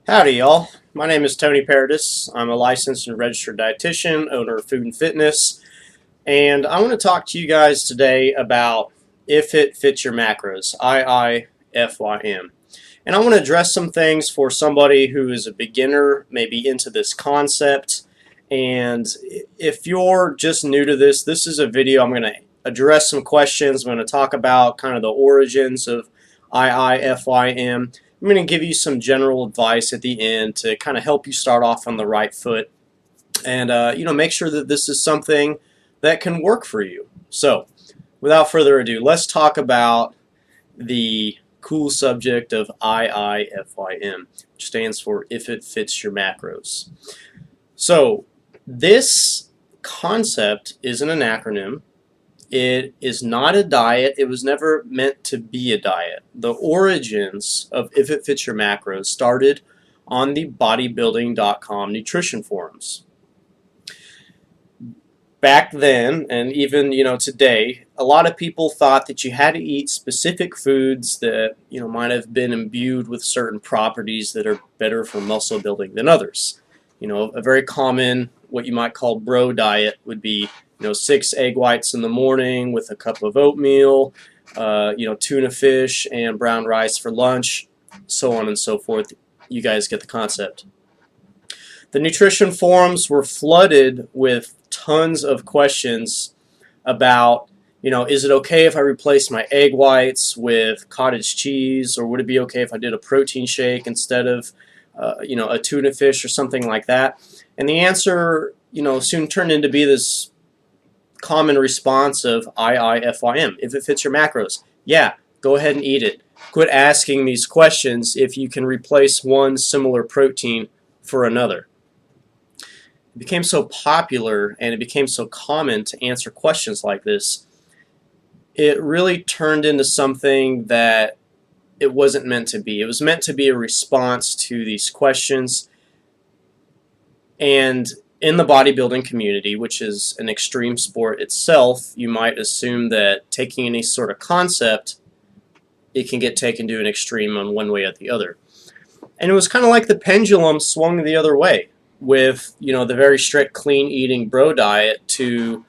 Howdy, y'all. My name is Tony Paradis. I'm a licensed and registered dietitian, owner of Food and Fitness, and I want to talk to you guys today about if it fits your macros, IIFYM. And I want to address some things for somebody who is a beginner, maybe into this concept. And if you're just new to this is a video I'm going to address some questions. I'm going to talk about kind of the origins of IIFYM. I'm going to give you some general advice at the end to kind of help you start off on the right foot and make sure that this is something that can work for you. So without further ado, let's talk about the cool subject of IIFYM, which stands for if it fits your macros. So this concept isn't an acronym. It is not a diet. It was never meant to be a diet. The origins of If It Fits Your Macros started on the bodybuilding.com nutrition forums. Back then, and even today, a lot of people thought that you had to eat specific foods that might have been imbued with certain properties that are better for muscle building than others. A very common, what you might call bro diet would be 6 egg whites in the morning with a cup of oatmeal, tuna fish and brown rice for lunch, so on and so forth. You guys get the concept. The nutrition forums were flooded with tons of questions about, is it okay if I replace my egg whites with cottage cheese, or would it be okay if I did a protein shake instead of, a tuna fish or something like that? And the answer, soon turned into be this common response of IIFYM. If it fits your macros, yeah, go ahead and eat it. Quit asking these questions if you can replace one similar protein for another. It became so popular and it became so common to answer questions like this, it really turned into something that it wasn't meant to be. It was meant to be a response to these questions. And in the bodybuilding community, which is an extreme sport itself, you might assume that taking any sort of concept, it can get taken to an extreme on one way or the other. And it was kind of like the pendulum swung the other way with, the very strict clean eating bro diet to,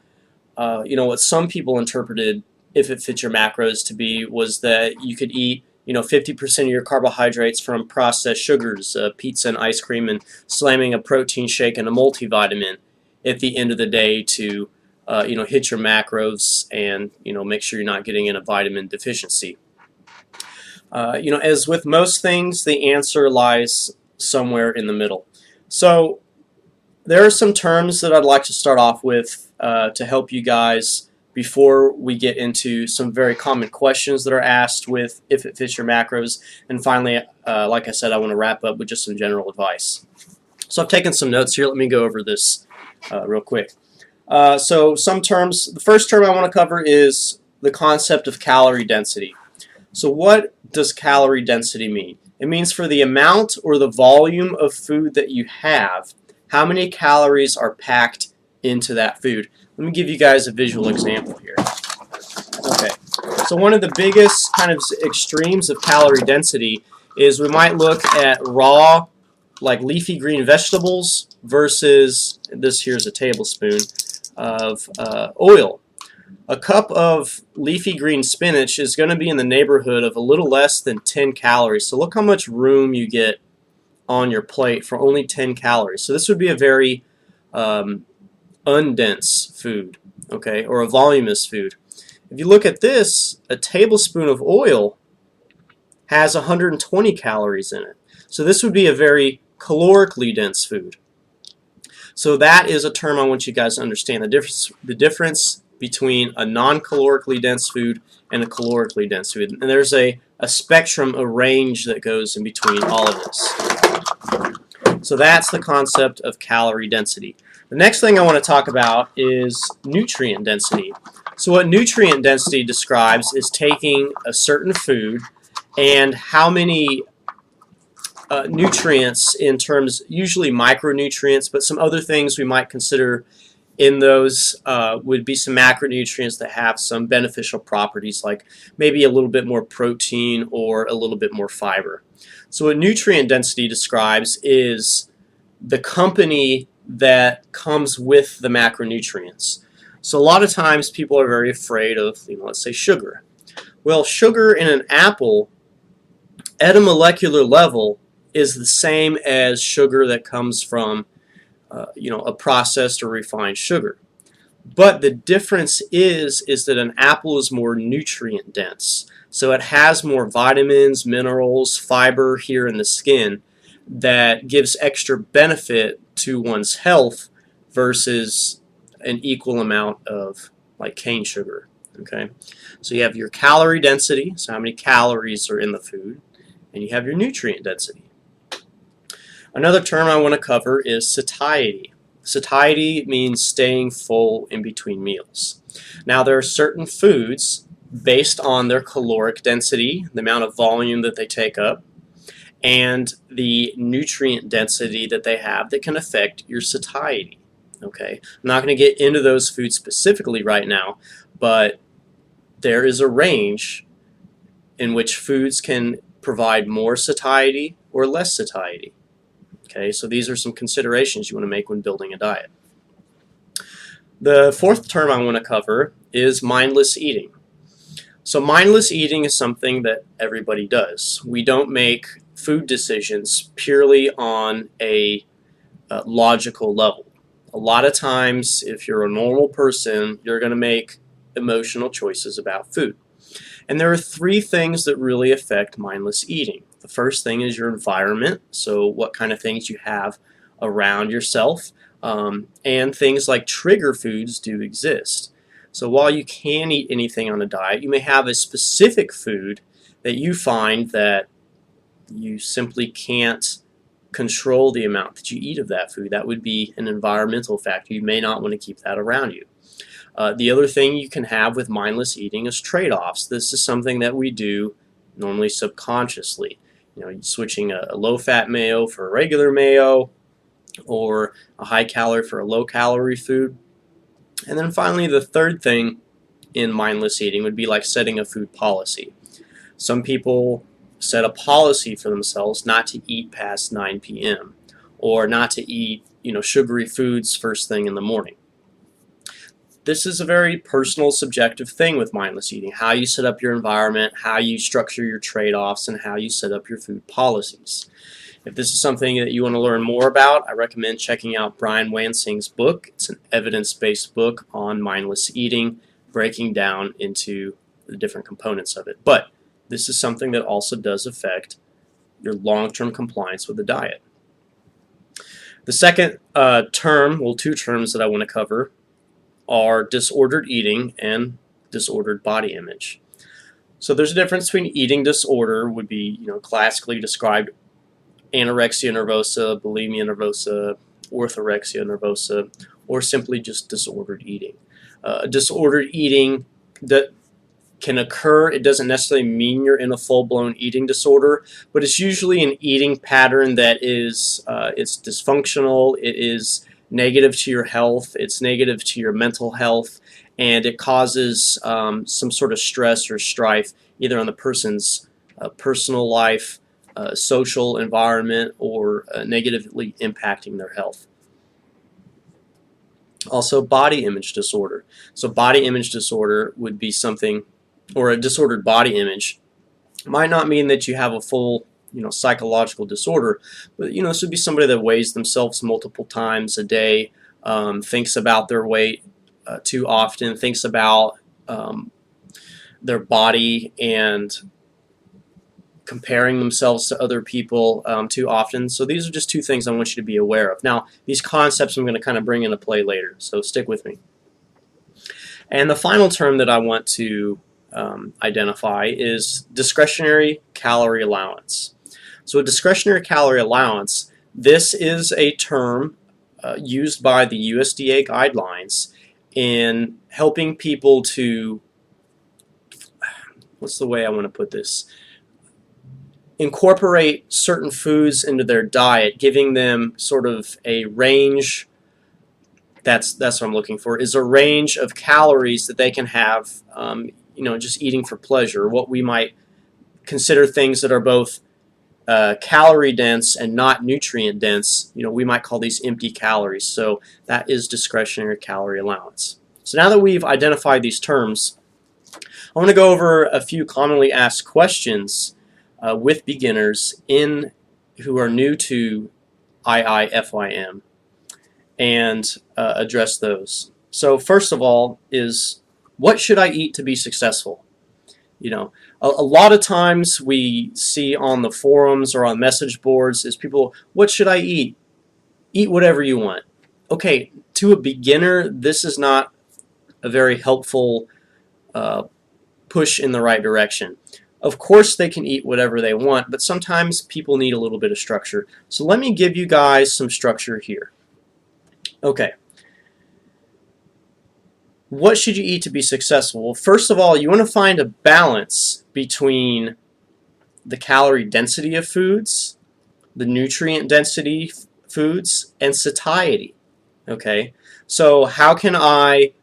what some people interpreted if it fits your macros to be was that you could eat 50% of your carbohydrates from processed sugars, pizza and ice cream, and slamming a protein shake and a multivitamin at the end of the day to, hit your macros and, make sure you're not getting in a vitamin deficiency. As with most things, the answer lies somewhere in the middle. So there are some terms that I'd like to start off with to help you guys before we get into some very common questions that are asked with if it fits your macros. And finally, like I said, I want to wrap up with just some general advice. So I've taken some notes here. Let me go over this real quick. So some terms, the first term I want to cover is the concept of calorie density. So what does calorie density mean? It means for the amount or the volume of food that you have, how many calories are packed into that food. Let me give you guys a visual example here. Okay, so one of the biggest kind of extremes of calorie density is we might look at raw, like leafy green vegetables versus, this here's a tablespoon of oil. A cup of leafy green spinach is going to be in the neighborhood of a little less than 10 calories. So look how much room you get on your plate for only 10 calories. So this would be a very undense food, okay, or a voluminous food. If you look at this, a tablespoon of oil has 120 calories in it. So this would be a very calorically dense food. So that is a term I want you guys to understand, the difference between a non-calorically dense food and a calorically dense food. And there's a spectrum, a range that goes in between all of this. So that's the concept of calorie density. The next thing I want to talk about is nutrient density. So what nutrient density describes is taking a certain food and how many nutrients in terms, usually micronutrients, but some other things we might consider In those would be some macronutrients that have some beneficial properties, like maybe a little bit more protein or a little bit more fiber. So what nutrient density describes is the company that comes with the macronutrients. So a lot of times people are very afraid of, let's say sugar. Well, sugar in an apple at a molecular level is the same as sugar that comes from a processed or refined sugar. But the difference is that an apple is more nutrient dense. So it has more vitamins, minerals, fiber here in the skin that gives extra benefit to one's health versus an equal amount of like cane sugar. Okay, so you have your calorie density, so how many calories are in the food, and you have your nutrient density. Another term I want to cover is satiety. Satiety means staying full in between meals. Now, there are certain foods based on their caloric density, the amount of volume that they take up, and the nutrient density that they have that can affect your satiety. Okay, I'm not going to get into those foods specifically right now, but there is a range in which foods can provide more satiety or less satiety. Okay, so these are some considerations you want to make when building a diet. The fourth term I want to cover is mindless eating. So mindless eating is something that everybody does. We don't make food decisions purely on a logical level. A lot of times, if you're a normal person, you're going to make emotional choices about food. And there are three things that really affect mindless eating. The first thing is your environment, so what kind of things you have around yourself, and things like trigger foods do exist. So while you can eat anything on a diet, you may have a specific food that you find that you simply can't control the amount that you eat of that food. That would be an environmental factor. You may not want to keep that around you. The other thing you can have with mindless eating is trade-offs. This is something that we do normally subconsciously. Switching a low-fat mayo for a regular mayo, or a high-calorie for a low-calorie food. And then finally, the third thing in mindless eating would be like setting a food policy. Some people set a policy for themselves not to eat past 9 p.m. or not to eat, sugary foods first thing in the morning. This is a very personal, subjective thing with mindless eating, how you set up your environment, how you structure your trade-offs, and how you set up your food policies. If this is something that you want to learn more about, I recommend checking out Brian Wansing's book. It's an evidence-based book on mindless eating, breaking down into the different components of it. But this is something that also does affect your long-term compliance with the diet. The second two terms that I want to cover are disordered eating and disordered body image. So there's a difference between eating disorder, would be classically described anorexia nervosa, bulimia nervosa, orthorexia nervosa, or simply just disordered eating. Disordered eating that can occur. It doesn't necessarily mean you're in a full-blown eating disorder, but it's usually an eating pattern that is it's dysfunctional. It is negative to your health, it's negative to your mental health, and it causes some sort of stress or strife either on the person's personal life, social environment, or negatively impacting their health. Also, body image disorder. So body image disorder would be something, or a disordered body image might not mean that you have a full psychological disorder, but this would be somebody that weighs themselves multiple times a day, thinks about their weight too often, thinks about their body and comparing themselves to other people too often. So these are just two things I want you to be aware of. Now, these concepts I'm going to kind of bring into play later, so stick with me. And the final term that I want to identify is discretionary calorie allowance. So a discretionary calorie allowance, this is a term used by the USDA guidelines in helping people to, what's the way I want to put this, incorporate certain foods into their diet, giving them sort of a range That's what I'm looking for, is a range of calories that they can have, just eating for pleasure. What we might consider things that are both calorie dense and not nutrient dense, we might call these empty calories. So that is discretionary calorie allowance. So now that we've identified these terms, I want to go over a few commonly asked questions with beginners who are new to IIFYM and address those. So first of all is, what should I eat to be successful? A lot of times we see on the forums or on message boards is people, what should I eat? Eat whatever you want. Okay, to a beginner, this is not a very helpful push in the right direction. Of course they can eat whatever they want, but sometimes people need a little bit of structure. So let me give you guys some structure here. Okay. What should you eat to be successful? Well, first of all, you want to find a balance between the calorie density of foods, the nutrient density foods, and satiety. Okay? So how can I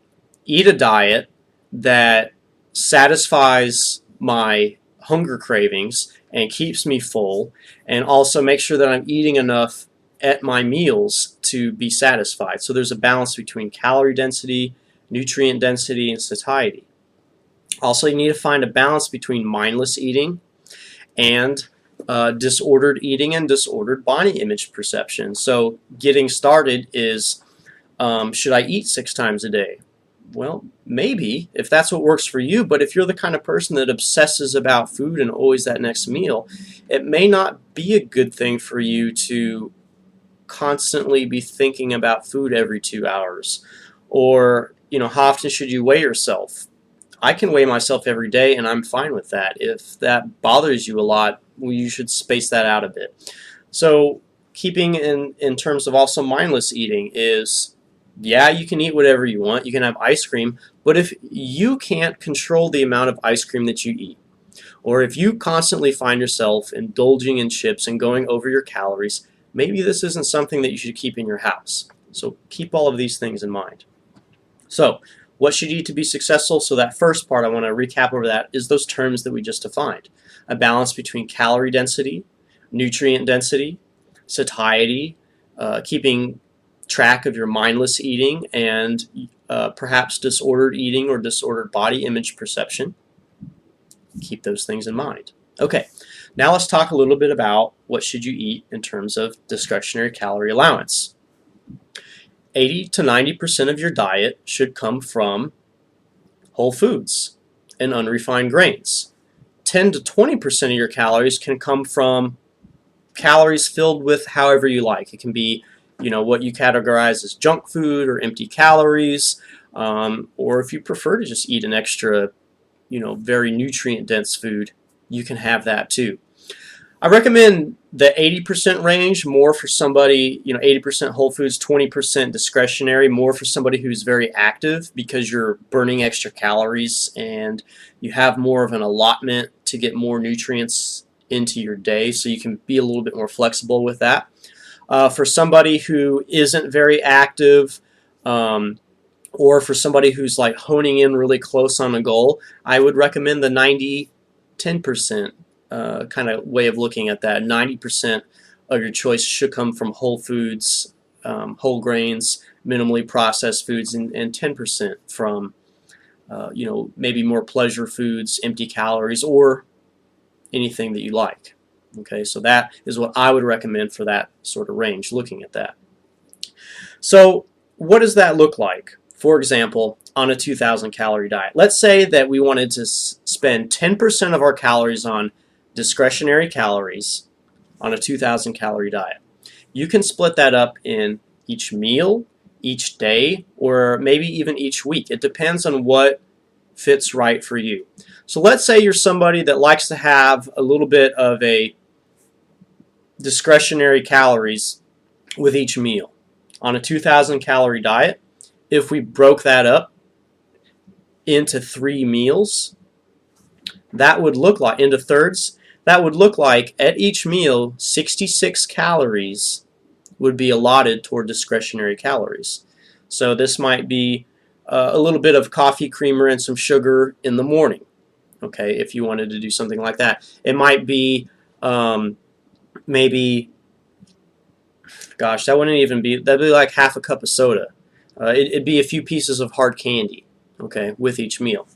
eat a diet that satisfies my hunger cravings and keeps me full, and also make sure that I'm eating enough at my meals to be satisfied? So there's a balance between calorie density, nutrient density, and satiety. Also, you need to find a balance between mindless eating and disordered eating and disordered body image perception. So getting started is, should I eat 6 times a day? Well, maybe, if that's what works for you, but if you're the kind of person that obsesses about food and always that next meal, it may not be a good thing for you to constantly be thinking about food every 2 hours. Or, how often should you weigh yourself? I can weigh myself every day and I'm fine with that. If that bothers you a lot, well, you should space that out a bit. So keeping in terms of also mindless eating is, yeah, you can eat whatever you want. You can have ice cream, but if you can't control the amount of ice cream that you eat, or if you constantly find yourself indulging in chips and going over your calories, maybe this isn't something that you should keep in your house. So keep all of these things in mind. So what should you eat to be successful? So that first part, I want to recap over that, is those terms that we just defined. A balance between calorie density, nutrient density, satiety, keeping track of your mindless eating, and perhaps disordered eating or disordered body image perception. Keep those things in mind. Okay, now let's talk a little bit about what should you eat in terms of discretionary calorie allowance. 80 to 90% of your diet should come from whole foods and unrefined grains. 10 to 20% of your calories can come from calories filled with however you like. It can be, what you categorize as junk food or empty calories, or if you prefer to just eat an extra, very nutrient-dense food, you can have that too. I recommend the 80% range, more for somebody, 80% whole foods, 20% discretionary, more for somebody who's very active, because you're burning extra calories and you have more of an allotment to get more nutrients into your day, so you can be a little bit more flexible with that. For somebody who isn't very active, or for somebody who's like honing in really close on a goal, I would recommend the 90-10% kind of way of looking at that. 90% of your choice should come from whole foods, whole grains, minimally processed foods, and 10% from maybe more pleasure foods, empty calories, or anything that you like. Okay, so that is what I would recommend for that sort of range, looking at that. So what does that look like? For example, on a 2,000 calorie diet. Let's say that we wanted to spend 10% of our calories on discretionary calories on a 2,000 calorie diet. You can split that up in each meal, each day, or maybe even each week. It depends on what fits right for you. So let's say you're somebody that likes to have a little bit of a discretionary calories with each meal. On a 2,000 calorie diet, if we broke that up into 3 meals, that would look like, into thirds, that would look like at each meal 66 calories would be allotted toward discretionary calories. So this might be a little bit of coffee creamer and some sugar in the morning. Okay, if you wanted to do something like that, it might be maybe, gosh, that wouldn't even be, that'd be like half a cup of soda. It'd be a few pieces of hard candy, okay, with each meal.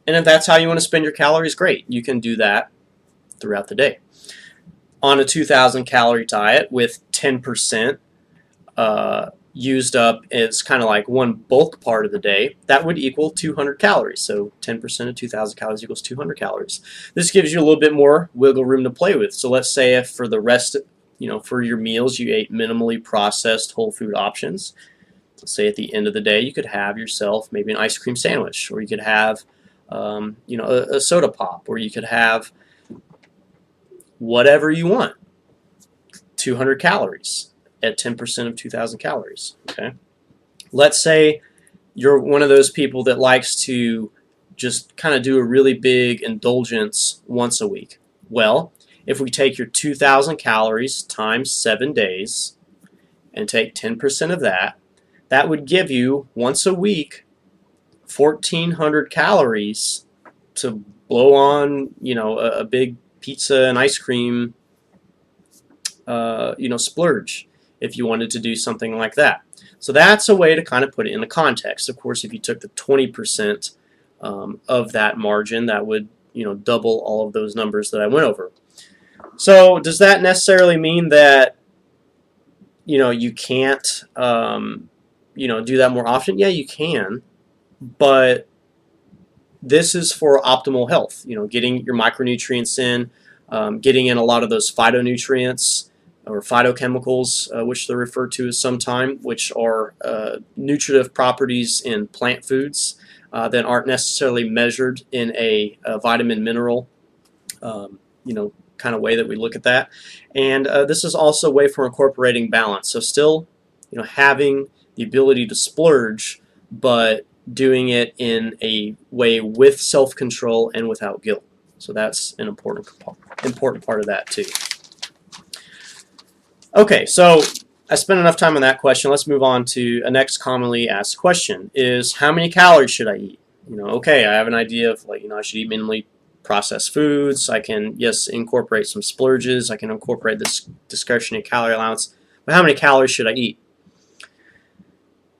And if that's how you want to spend your calories, great. You can do that throughout the day. On a 2,000 calorie diet with 10% used up as kind of like one bulk part of the day, that would equal 200 calories. So 10% of 2,000 calories equals 200 calories. This gives you a little bit more wiggle room to play with. So let's say if for the rest, for your meals you ate minimally processed whole food options. Let's say at the end of the day you could have yourself maybe an ice cream sandwich, or you could have a soda pop, or you could have whatever you want. 200 calories at 10% of 2,000 calories. Okay. Let's say you're one of those people that likes to just kind of do a really big indulgence once a week. Well, if we take your 2,000 calories times 7 days and take 10% of that, that would give you once a week 1,400 calories to blow on, a big pizza and ice cream, splurge if you wanted to do something like that. So that's a way to kind of put it into context. Of course, if you took the 20% of that margin, that would, double all of those numbers that I went over. So does that necessarily mean that, you can't, do that more often? Yeah, you can, but this is for optimal health. Getting your micronutrients in, getting in a lot of those phytonutrients or phytochemicals, which they're referred to as sometimes, which are nutritive properties in plant foods that aren't necessarily measured in a vitamin mineral, kind of way that we look at that. And this is also a way for incorporating balance. So still, having the ability to splurge, but doing it in a way with self-control and without guilt. So that's an important part of that too. Okay, so I spent enough time on that question. Let's move on to a next commonly asked question: is how many calories should I eat? Okay, I have an idea of I should eat minimally processed foods. I can, yes, incorporate some splurges. I can incorporate this discretionary calorie allowance. But how many calories should I eat?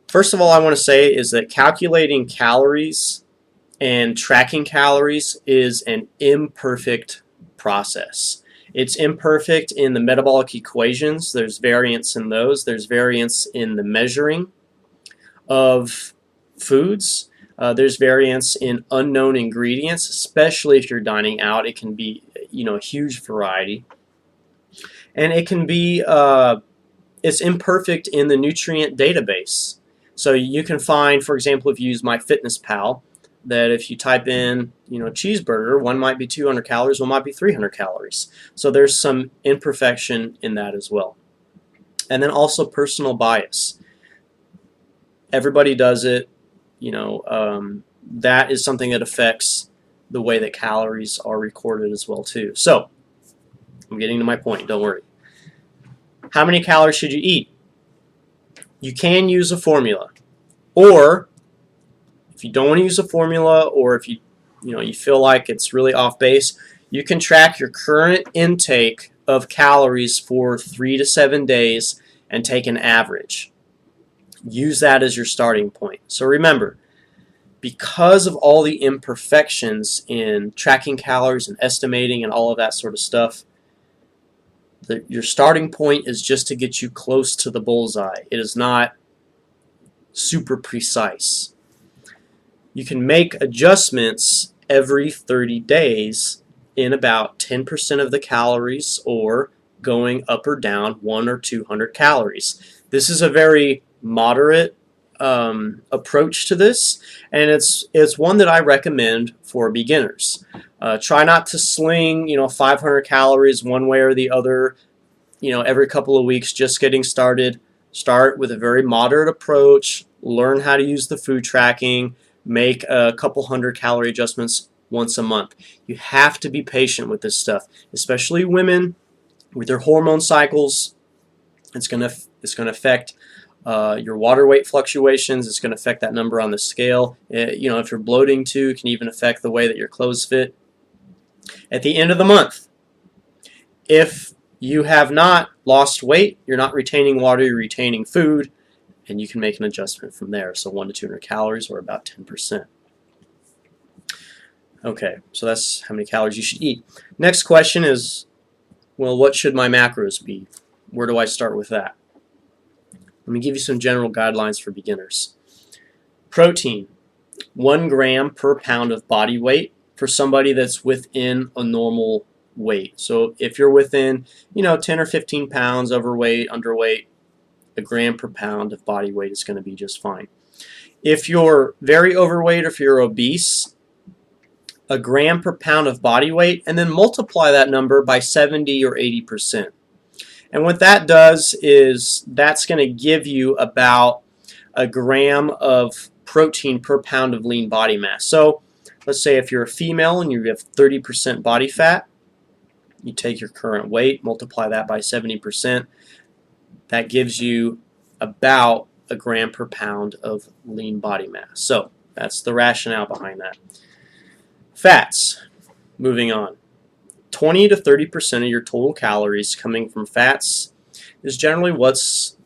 First of all, I want to say is that calculating calories and tracking calories is an imperfect process. It's imperfect in the metabolic equations. There's variance in those. There's variance in the measuring of foods. There's variance in unknown ingredients, especially if you're dining out. It can be, a huge variety. And it can be, it's imperfect in the nutrient database. So you can find, for example, if you use MyFitnessPal, that if you type in, cheeseburger, one might be 200 calories, one might be 300 calories. So there's some imperfection in that as well. And then also personal bias. Everybody does it. That is something that affects the way that calories are recorded as well too. So I'm getting to my point, don't worry. How many calories should you eat? You can use a formula, or if you don't want to use a formula, or if you feel like it's really off base, you can track your current intake of calories for 3 to 7 days and take an average. Use that as your starting point. So remember, because of all the imperfections in tracking calories and estimating and all of that sort of stuff, your starting point is just to get you close to the bullseye. It is not super precise. You can make adjustments every 30 days in about 10% of the calories, or going up or down 100 or 200 calories. This is a very moderate approach to this, and it's one that I recommend for beginners. Try not to sling 500 calories one way or the other every couple of weeks just getting started. Start with a very moderate approach, learn how to use the food tracking, make a couple 100-calorie adjustments once a month. You have to be patient with this stuff, especially women with their hormone cycles. It's going to affect Your water weight fluctuations is going to affect that number on the scale. You know, if you're bloating too, it can even affect the way that your clothes fit. At the end of the month, if you have not lost weight, you're not retaining water, you're retaining food, and you can make an adjustment from there. So 100 to 200 calories, or about 10%. Okay, so that's how many calories you should eat. Next question is, well, what should my macros be? Where do I start with that? Let me give you some general guidelines for beginners. Protein, 1 gram per pound of body weight for somebody that's within a normal weight. So if you're within, 10 or 15 pounds overweight, underweight, a gram per pound of body weight is going to be just fine. If you're very overweight or if you're obese, a gram per pound of body weight, and then multiply that number by 70 or 80%. And what that does is that's going to give you about a gram of protein per pound of lean body mass. So let's say if you're a female and you have 30% body fat, you take your current weight, multiply that by 70%. That gives you about a gram per pound of lean body mass. So that's the rationale behind that. Fats, moving on. 20 to 30% of your total calories coming from fats is generally what's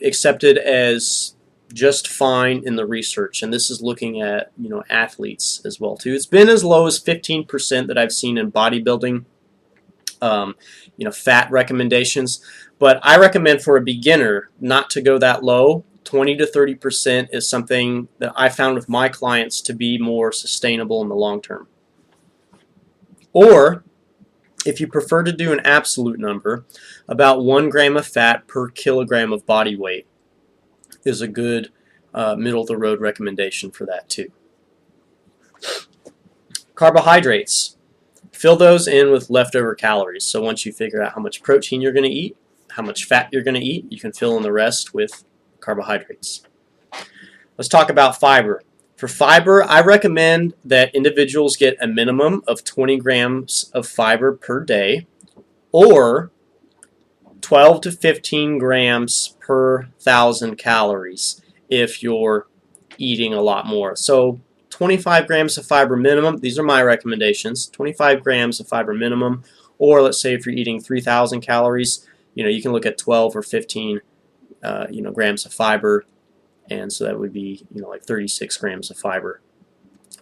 accepted as just fine in the research, and this is looking at athletes as well too. It's been as low as 15% that I've seen in bodybuilding fat recommendations, but I recommend for a beginner not to go that low. 20 to 30% is something that I found with my clients to be more sustainable in the long term. Or if you prefer to do an absolute number, about 1 gram of fat per kilogram of body weight is a good middle-of-the-road recommendation for that too. Carbohydrates. Fill those in with leftover calories. So once you figure out how much protein you're going to eat, how much fat you're going to eat, you can fill in the rest with carbohydrates. Let's talk about fiber. For fiber, I recommend that individuals get a minimum of 20 grams of fiber per day, or 12 to 15 grams per 1,000 calories if you're eating a lot more. So 25 grams of fiber minimum, these are my recommendations, 25 grams of fiber minimum, or let's say if you're eating 3,000 calories, you can look at 12 or 15 grams of fiber, and so that would be like 36 grams of fiber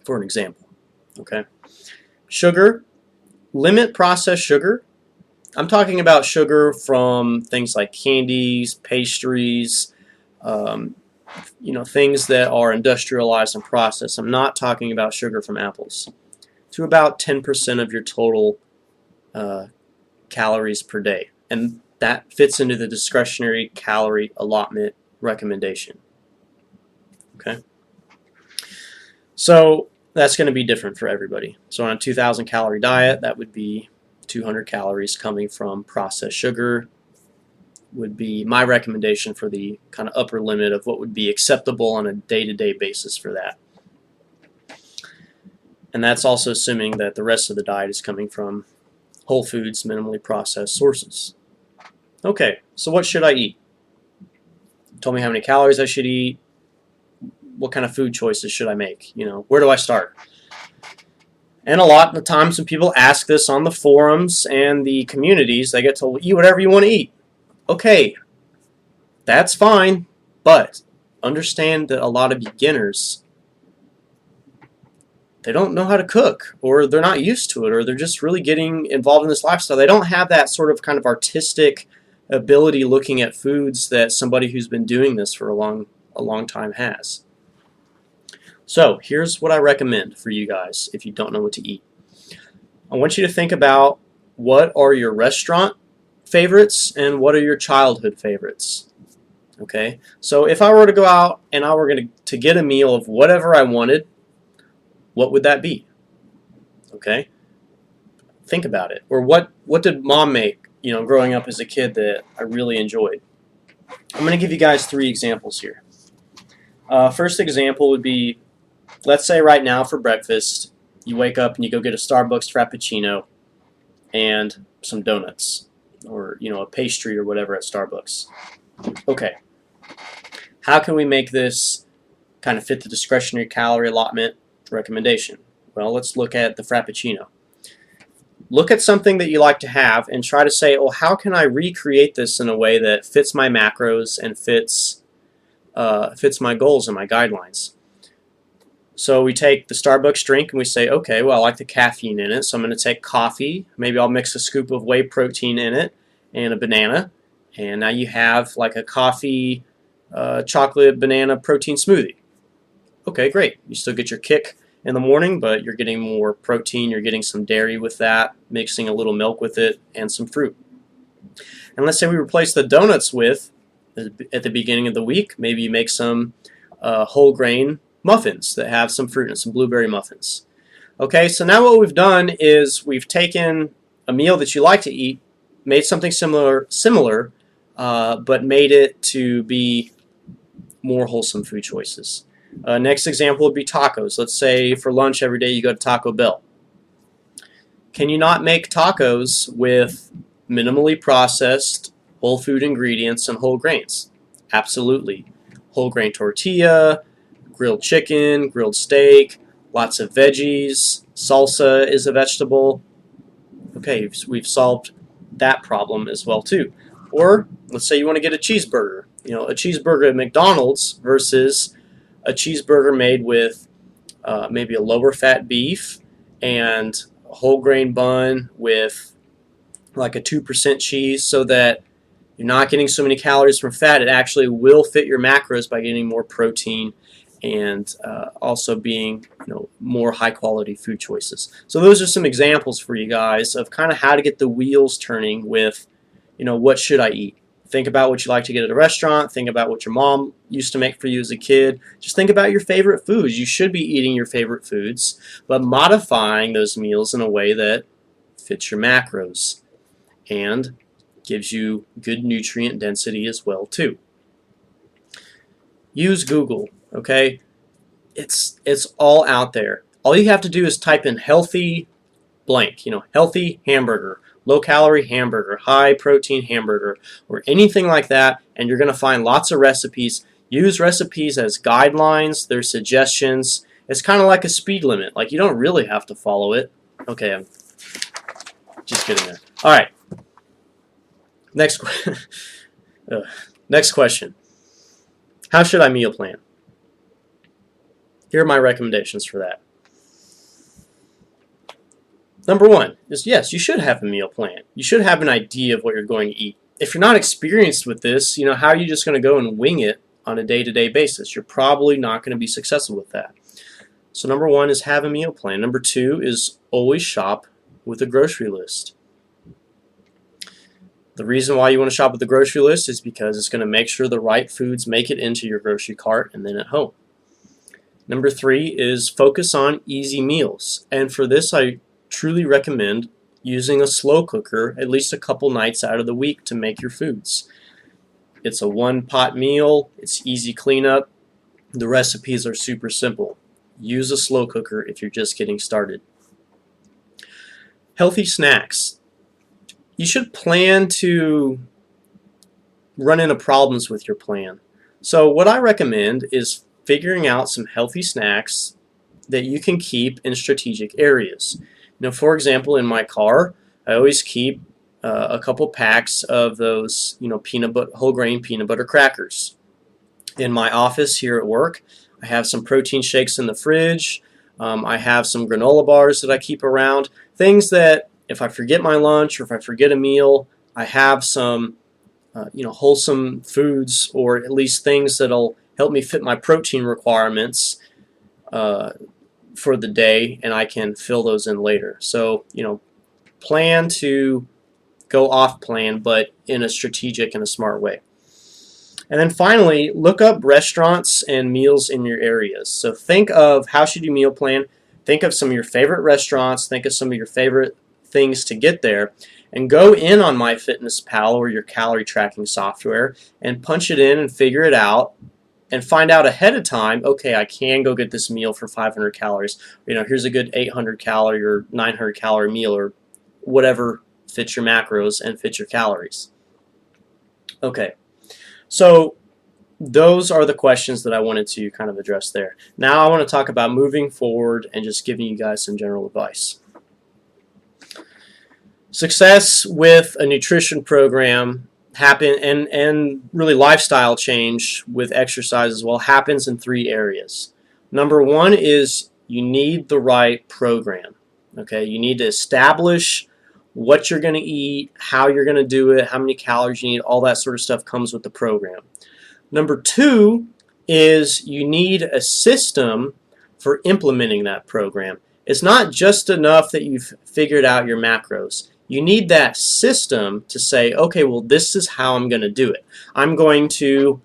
for an example. Okay. Sugar, limit processed sugar. I'm talking about sugar from things like candies, pastries, things that are industrialized and processed. I'm not talking about sugar from apples. To about 10% of your total calories per day, and that fits into the discretionary calorie allotment recommendation. Okay, so that's going to be different for everybody. So on a 2,000 calorie diet, that would be 200 calories coming from processed sugar would be my recommendation for the kind of upper limit of what would be acceptable on a day-to-day basis for that. And that's also assuming that the rest of the diet is coming from whole foods, minimally processed sources. Okay, so what should I eat? Told me how many calories I should eat. What kind of food choices should I make? Where do I start? And a lot of the times when people ask this on the forums and the communities, they get told, eat whatever you want to eat. Okay, that's fine, but understand that a lot of beginners, they don't know how to cook, or they're not used to it, or they're just really getting involved in this lifestyle. They don't have that sort of kind of artistic ability looking at foods that somebody who's been doing this for a long time has. So here's what I recommend for you guys if you don't know what to eat. I want you to think about what are your restaurant favorites and what are your childhood favorites. Okay, so if I were to go out and I were going to get a meal of whatever I wanted, what would that be? Okay, think about it. Or what did mom make, growing up as a kid that I really enjoyed? I'm going to give you guys 3 examples here. First example would be, let's say right now for breakfast, you wake up and you go get a Starbucks Frappuccino and some donuts, or a pastry or whatever at Starbucks. Okay, How can we make this kind of fit the discretionary calorie allotment recommendation? Well, let's look at the Frappuccino. Look at something that you like to have and try to say, well, how can I recreate this in a way that fits my macros and fits my goals and my guidelines? So we take the Starbucks drink and we say, okay, well, I like the caffeine in it, so I'm going to take coffee. Maybe I'll mix a scoop of whey protein in it and a banana. And now you have like a coffee, chocolate, banana protein smoothie. Okay, great. You still get your kick in the morning, but you're getting more protein. You're getting some dairy with that, mixing a little milk with it, and some fruit. And let's say we replace the donuts with, at the beginning of the week, maybe you make some whole grain muffins that have some fruit and some blueberry muffins. Okay, so now what we've done is we've taken a meal that you like to eat, made something similar, but made it to be more wholesome food choices. Next example would be tacos. Let's say for lunch every day you go to Taco Bell. Can you not make tacos with minimally processed whole food ingredients and whole grains? Absolutely. Whole grain tortilla, grilled chicken, grilled steak, lots of veggies, salsa is a vegetable. Okay, we've solved that problem as well too. Or let's say you want to get a cheeseburger. You know, a cheeseburger at McDonald's versus a cheeseburger made with maybe a lower fat beef and a whole grain bun with like a 2% cheese, so that you're not getting so many calories from fat. It actually will fit your macros by getting more protein and also being, more high quality food choices. So those are some examples for you guys of kind of how to get the wheels turning with, what should I eat? Think about what you like to get at a restaurant. Think about what your mom used to make for you as a kid. Just think about your favorite foods. You should be eating your favorite foods, but modifying those meals in a way that fits your macros and gives you good nutrient density as well too. Use Google, okay? It's all out there. All you have to do is type in healthy blank, healthy hamburger, low-calorie hamburger, high-protein hamburger, or anything like that, and you're going to find lots of recipes. Use recipes as guidelines. They're suggestions. It's kind of like a speed limit. Like, you don't really have to follow it. Okay, I'm just kidding there. All right. Next question. How should I meal plan? Here are my recommendations for that. Number one is, yes, you should have a meal plan. You should have an idea of what you're going to eat. If you're not experienced with this, how are you just going to go and wing it on a day-to-day basis? You're probably not going to be successful with that. So number one is have a meal plan. Number two is always shop with a grocery list. The reason why you want to shop with the grocery list is because it's going to make sure the right foods make it into your grocery cart and then at home. Number three is focus on easy meals. And for this, I truly recommend using a slow cooker at least a couple nights out of the week to make your foods. It's a one-pot meal. It's easy cleanup. The recipes are super simple. Use a slow cooker if you're just getting started. Healthy snacks. You should plan to run into problems with your plan. So what I recommend is figuring out some healthy snacks that you can keep in strategic areas. For example, in my car, I always keep a couple packs of those, whole grain peanut butter crackers. In my office here at work, I have some protein shakes in the fridge. I have some granola bars that I keep around. Things that if I forget my lunch or if I forget a meal, I have some, wholesome foods, or at least things that'll help me fit my protein requirements for the day, and I can fill those in later. So, plan to go off plan, but in a strategic and a smart way. And then finally, look up restaurants and meals in your areas. So think of how should you meal plan. Think of some of your favorite restaurants. Think of some of your favorite things to get there. And go in on MyFitnessPal or your calorie tracking software and punch it in and figure it out. And find out ahead of time, okay, I can go get this meal for 500 calories. Here's a good 800 calorie or 900 calorie meal, or whatever fits your macros and fits your calories. Okay, so those are the questions that I wanted to kind of address there. Now I want to talk about moving forward and just giving you guys some general advice. Success with a nutrition program and really lifestyle change with exercise as well happens in 3 areas. Number 1 is you need the right program. Okay, you need to establish what you're going to eat, how you're going to do it, how many calories you need, all that sort of stuff comes with the program. Number 2 is you need a system for implementing that program. It's not just enough that you've figured out your macros. You need that system to say, okay, well, this is how I'm going to do it. I'm going to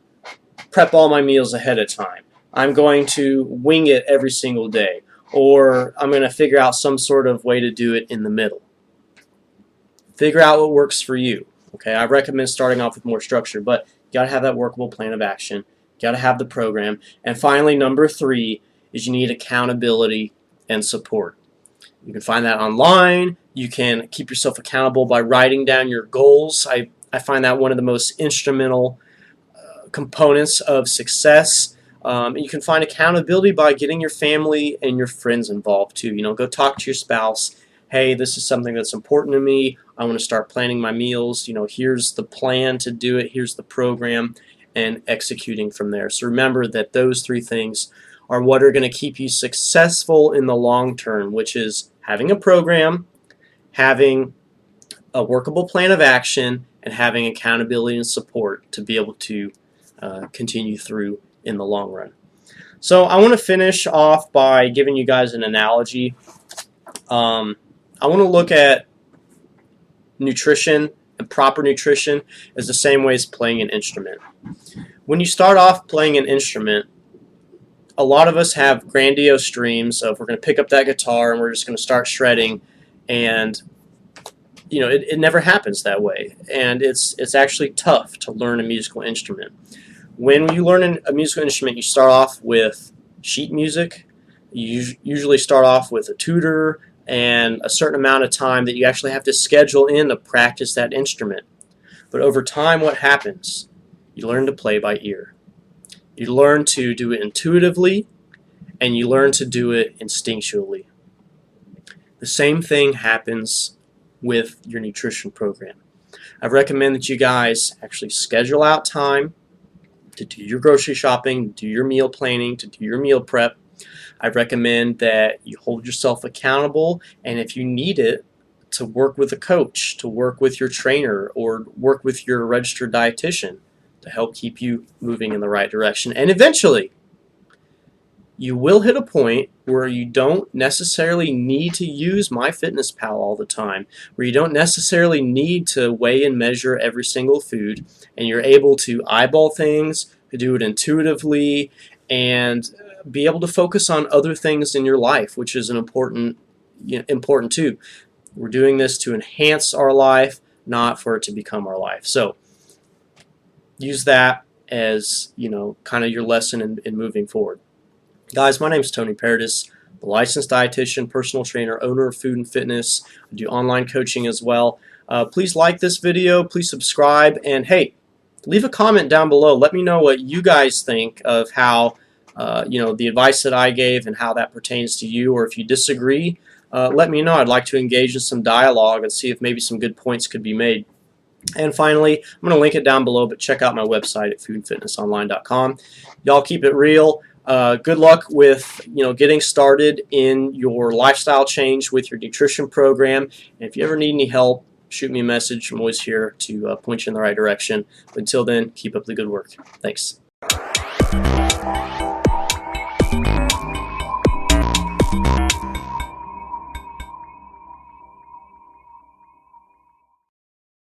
prep all my meals ahead of time. I'm going to wing it every single day. Or I'm going to figure out some sort of way to do it in the middle. Figure out what works for you. Okay, I recommend starting off with more structure, but you got to have that workable plan of action. You got to have the program. And finally, number 3 is you need accountability and support. You can find that online. You can keep yourself accountable by writing down your goals. I find that one of the most instrumental components of success. You can find accountability by getting your family and your friends involved too. Go talk to your spouse. Hey, this is something that's important to me. I want to start planning my meals. Here's the plan to do it. Here's the program, and executing from there. So remember that those 3 things are what are going to keep you successful in the long term, which is having a program, having a workable plan of action, and having accountability and support to be able to continue through in the long run. So I want to finish off by giving you guys an analogy. I want to look at nutrition and proper nutrition as the same way as playing an instrument. When you start off playing an instrument, a lot of us have grandiose dreams of we're going to pick up that guitar and we're just going to start shredding, and it never happens that way, and it's actually tough to learn a musical instrument. When you learn a musical instrument, you start off with sheet music. You usually start off with a tutor and a certain amount of time that you actually have to schedule in to practice that instrument. But over time, what happens? You learn to play by ear. You learn to do it intuitively, and you learn to do it instinctually. The same thing happens with your nutrition program. I recommend that you guys actually schedule out time to do your grocery shopping, do your meal planning, to do your meal prep. I recommend that you hold yourself accountable, and if you need it, to work with a coach, to work with your trainer, or work with your registered dietitian to help keep you moving in the right direction. And eventually, you will hit a point where you don't necessarily need to use MyFitnessPal all the time, where you don't necessarily need to weigh and measure every single food, and you're able to eyeball things, to do it intuitively, and be able to focus on other things in your life, which is important too. We're doing this to enhance our life, not for it to become our life. So use that as kind of your lesson in moving forward. Guys, my name is Tony Paradis, a licensed dietitian, personal trainer, owner of Food and Fitness. I do online coaching as well. Please like this video, please subscribe, and hey, leave a comment down below. Let me know what you guys think of how the advice that I gave and how that pertains to you, or if you disagree, let me know. I'd like to engage in some dialogue and see if maybe some good points could be made. And finally, I'm going to link it down below, but check out my website at foodandfitnessonline.com. Y'all keep it real. Good luck with getting started in your lifestyle change with your nutrition program. And if you ever need any help, shoot me a message. I'm always here to point you in the right direction. But until then, keep up the good work. Thanks.